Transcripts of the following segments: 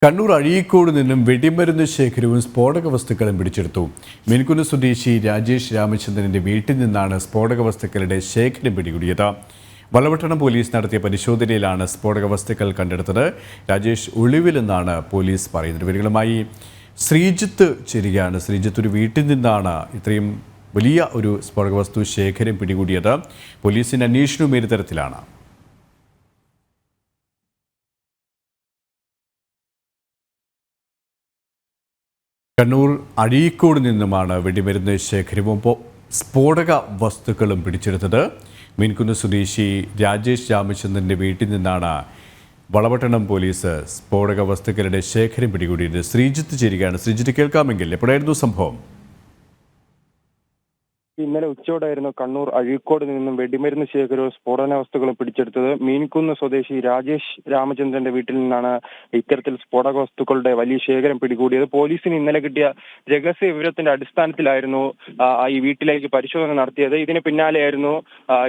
കണ്ണൂർ അഴീക്കോട് നിന്നും വെടിമരുന്ന് ശേഖരവും സ്ഫോടക വസ്തുക്കളും പിടിച്ചെടുത്തു. മീൻകുന്ന് സ്വദേശി രാജേഷ് രാമചന്ദ്രന്റെ വീട്ടിൽ നിന്നാണ് സ്ഫോടക വസ്തുക്കളുടെ ശേഖരം പിടികൂടിയത്. വളപട്ടണം പോലീസ് നടത്തിയ പരിശോധനയിലാണ് സ്ഫോടക വസ്തുക്കൾ കണ്ടെടുത്തത്. രാജേഷ് ഒളിവിലെന്നാണ് പോലീസ് പറയുന്നത്. വിവരങ്ങളുമായി ശ്രീജിത്ത് ചേരുകയാണ്. ശ്രീജിത്ത്, ഒരു വീട്ടിൽ നിന്നാണ് ഇത്രയും വലിയ ഒരു സ്ഫോടക വസ്തു ശേഖരം പിടികൂടിയത്. പോലീസിന്റെ അന്വേഷണവും ഏത് തരത്തിലാണ്? കണ്ണൂർ അഴീക്കോട് നിന്നുമാണ് വെടിമരുന്ന് ശേഖരവും സ്ഫോടക വസ്തുക്കളും പിടിച്ചെടുത്തത്. മീൻകുന്ന് സ്വദേശി രാജേഷ് രാമചന്ദ്രന്റെ വീട്ടിൽ നിന്നാണ് വളപട്ടണം പോലീസ് സ്ഫോടക വസ്തുക്കളുടെ ശേഖരം പിടികൂടിയത്. ശ്രീജിത്ത് ചേരുകയാണ്. ശ്രീജിത്ത്, കേൾക്കാമെങ്കിൽ എപ്പോഴായിരുന്നു സംഭവം? ഇന്നലെ ഉച്ചയോടെയായിരുന്നു കണ്ണൂർ അഴീക്കോട് നിന്നും വെടിമരുന്ന് ശേഖരവും സ്ഫോടന വസ്തുക്കളും പിടിച്ചെടുത്തത്. മീൻകുന്ന് സ്വദേശി രാജേഷ് രാമചന്ദ്രന്റെ വീട്ടിൽ നിന്നാണ് ഇത്തരത്തിൽ സ്ഫോടക വസ്തുക്കളുടെ വലിയ ശേഖരം പിടികൂടിയത്. പോലീസിന് ഇന്നലെ കിട്ടിയ രഹസ്യ വിവരത്തിന്റെ അടിസ്ഥാനത്തിലായിരുന്നു ഈ വീട്ടിലേക്ക് പരിശോധന നടത്തിയത്. ഇതിന് പിന്നാലെയായിരുന്നു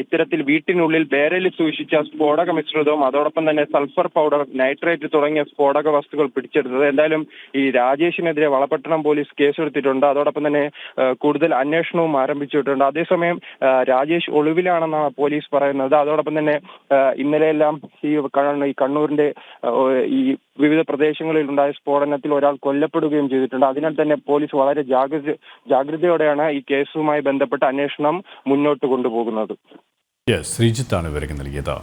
ഇത്തരത്തിൽ വീട്ടിനുള്ളിൽ ബാരലിൽ സൂക്ഷിച്ച സ്ഫോടക മിശ്രിതവും അതോടൊപ്പം തന്നെ സൾഫർ പൗഡർ, നൈട്രേറ്റ് തുടങ്ങിയ സ്ഫോടക വസ്തുക്കൾ പിടിച്ചെടുത്തത്. എന്തായാലും ഈ രാജേഷിനെതിരെ വളപട്ടണം പോലീസ് കേസെടുത്തിട്ടുണ്ട്. അതോടൊപ്പം തന്നെ കൂടുതൽ അന്വേഷണവും ആരംഭിച്ചു. അതേസമയം രാജേഷ് ഒളിവിലാണെന്നാണ് പോലീസ് പറയുന്നത്. അതോടൊപ്പം തന്നെ ഇന്നലെയെല്ലാം ഈ കണ്ണൂരിന്റെ ഈ വിവിധ പ്രദേശങ്ങളിൽ ഉണ്ടായ സ്ഫോടനത്തിൽ ഒരാൾ കൊല്ലപ്പെടുകയും ചെയ്തിട്ടുണ്ട്. അതിനാൽ തന്നെ പോലീസ് വളരെ ജാഗ്രതയോടെയാണ് ഈ കേസുമായി ബന്ധപ്പെട്ട അന്വേഷണം മുന്നോട്ട് കൊണ്ടുപോകുന്നത്. ശ്രീജിത്താണ് വിവരങ്ങൾ നൽകിയത്.